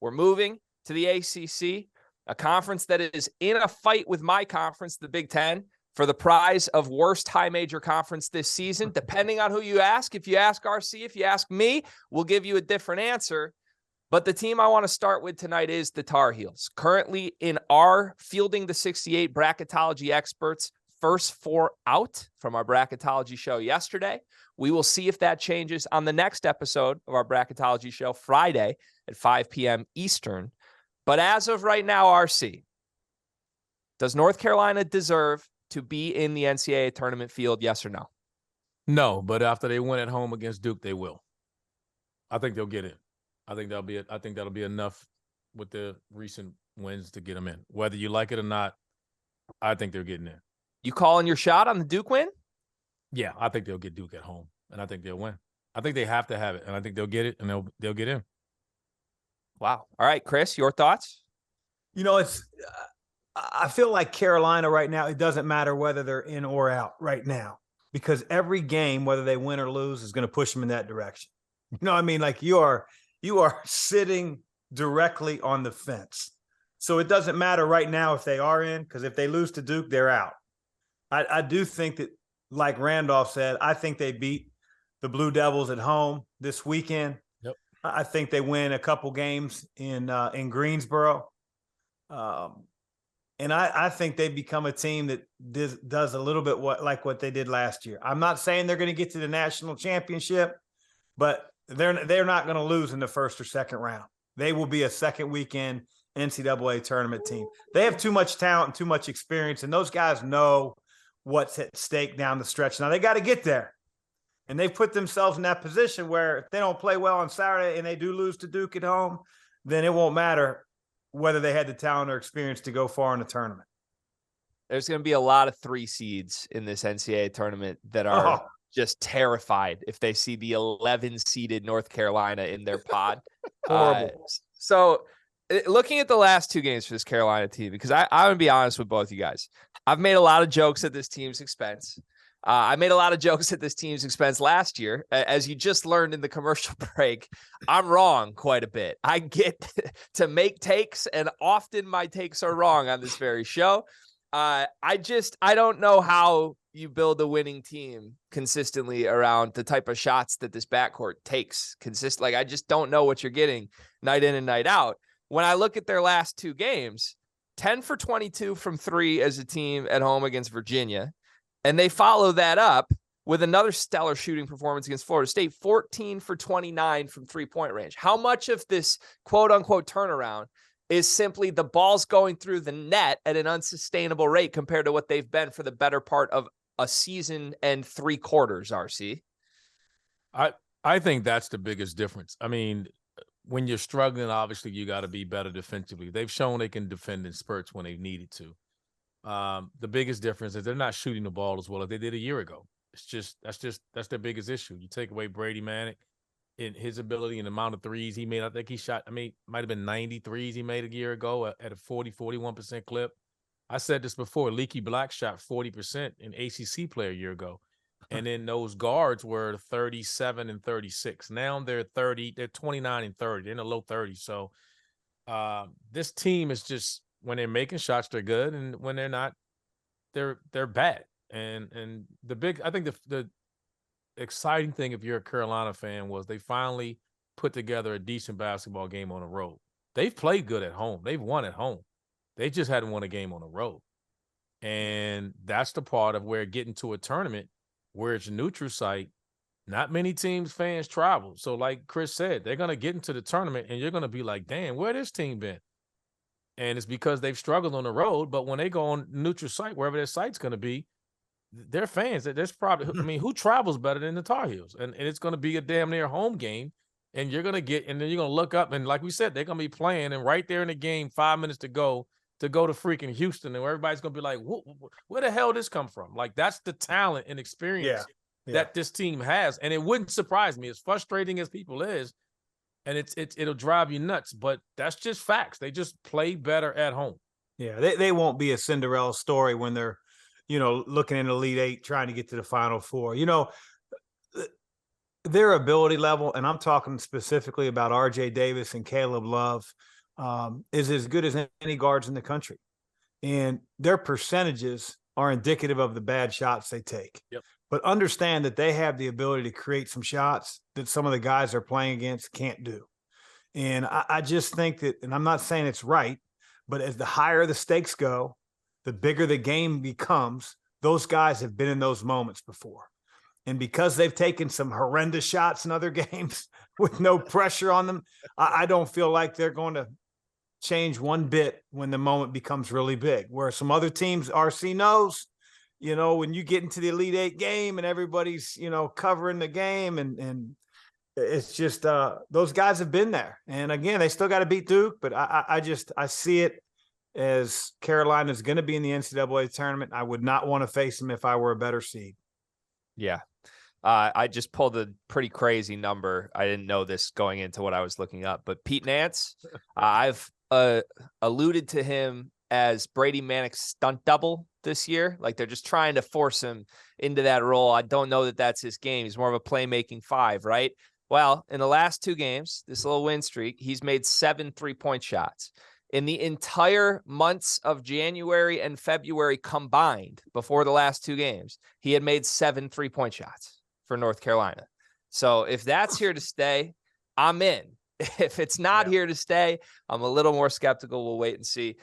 We're moving to the ACC, a conference that is in a fight with my conference, the Big Ten, for the prize of worst high major conference this season, depending on who you ask. If you ask RC, if you ask me, we'll give you a different answer. But the team I want to start with tonight is the Tar Heels. Currently in our Fielding the 68 bracketology experts, first 4 out from our bracketology show yesterday. We will see if that changes on the next episode of our bracketology show, Friday at 5 p.m. Eastern. But as of right now, RC, does North Carolina deserve to be in the NCAA tournament field, yes or no? No, but after they win at home against Duke, they will. I think they'll get in. I think that'll be enough with the recent wins to get them in. Whether you like it or not, I think they're getting in. You calling your shot on the Duke win? Yeah, I think they'll get Duke at home, and I think they'll win. I think they have to have it, and I think they'll get it, and they'll get in. Wow. All right, Chris, your thoughts? I feel like Carolina right now, it doesn't matter whether they're in or out right now, because every game, whether they win or lose, is going to push them in that direction. You know what I mean? Like you are sitting directly on the fence. So it doesn't matter right now if they are in, because if they lose to Duke, they're out. I do think that, like Randolph said, I think they beat the Blue Devils at home this weekend. Yep. I think they win a couple games in Greensboro. And I think they become a team that does a little bit like what they did last year. I'm not saying they're going to get to the national championship, but they're not going to lose in the first or second round. They will be a second weekend NCAA tournament team. They have too much talent and too much experience, and those guys know what's at stake down the stretch. Now, they got to get there, and they've put themselves in that position where if they don't play well on Saturday and they do lose to Duke at home, then it won't matter whether they had the talent or experience to go far in the tournament. There's going to be a lot of 3 seeds in this NCAA tournament that are just terrified if they see the 11-seeded North Carolina in their pod. Horrible. So looking at the last 2 games for this Carolina team, because I'm going to be honest with both you guys, I've made a lot of jokes at this team's expense. I made a lot of jokes at this team's expense last year. As you just learned in the commercial break, I'm wrong quite a bit. I get to make takes, and often my takes are wrong on this very show. I don't know how you build a winning team consistently around the type of shots that this backcourt takes. Like, I just don't know what you're getting night in and night out. When I look at their last 2 games, 10 for 22 from 3 as a team at home against Virginia. And they follow that up with another stellar shooting performance against Florida State, 14 for 29 from 3-point range. How much of this quote-unquote turnaround is simply the ball's going through the net at an unsustainable rate compared to what they've been for the better part of a season and 3 quarters, RC? I think that's the biggest difference. I mean, when you're struggling, obviously you got to be better defensively. They've shown they can defend in spurts when they've needed to. The biggest difference is they're not shooting the ball as well as they did a year ago. That's their biggest issue. You take away Brady Manick in his ability and the amount of threes he made. I think he shot, might have been 90 threes he made a year ago at a 41% clip. I said this before, Leaky Black shot 40% in ACC play a year ago. And then those guards were 37 and 36. Now they're 29 and 30. They're in the low 30s. So this team is just, when they're making shots, they're good, and when they're not, they're bad. And I think the exciting thing, if you're a Carolina fan, was they finally put together a decent basketball game on the road. They've played good at home. They've won at home. They just hadn't won a game on the road. And that's the part of where getting to a tournament where it's a neutral site, not many teams, fans travel. So like Chris said, they're going to get into the tournament and you're going to be like, damn, where this team been? And it's because they've struggled on the road. But when they go on neutral site, wherever their site's going to be, they're fans. There's probably, who travels better than the Tar Heels? And it's going to be a damn near home game. And you're going to get, and then you're going to look up. And like we said, they're going to be playing. And right there in the game, 5 minutes to go to freaking Houston. And everybody's going to be like, where the hell did this come from? Like, that's the talent and experience that this team has. And it wouldn't surprise me, as frustrating as people is. And it'll drive you nuts, but that's just facts. They just play better at home. Yeah, they won't be a Cinderella story when they're, looking in the Elite Eight, trying to get to the Final Four. their ability level, and I'm talking specifically about RJ Davis and Caleb Love, is as good as any guards in the country. And their percentages are indicative of the bad shots they take. Yep. But understand that they have the ability to create some shots that some of the guys they're playing against can't do. And I just think that, and I'm not saying it's right, but as the higher the stakes go, the bigger the game becomes. Those guys have been in those moments before. And because they've taken some horrendous shots in other games with no pressure on them, I don't feel like they're going to change one bit when the moment becomes really big. Where some other teams, RC knows, you know, when you get into the Elite Eight game and everybody's, you know, covering the game, and it's just those guys have been there. And again, they still got to beat Duke, but I see it as Carolina's going to be in the NCAA tournament. I would not want to face them if I were a better seed. Yeah. I just pulled a pretty crazy number. I didn't know this going into what I was looking up, but Pete Nance, I've alluded to him as Brady Manick's stunt double this year. Like they're just trying to force him into that role. I don't know that that's his game. He's more of a playmaking five, right? Well, in the last 2 games, this little win streak, he's made 7 3-point shots. In the entire months of January and February combined before the last 2 games, he had made 7 3-point shots for North Carolina. So if that's here to stay, I'm in. If it's not here to stay, I'm a little more skeptical. We'll wait and see.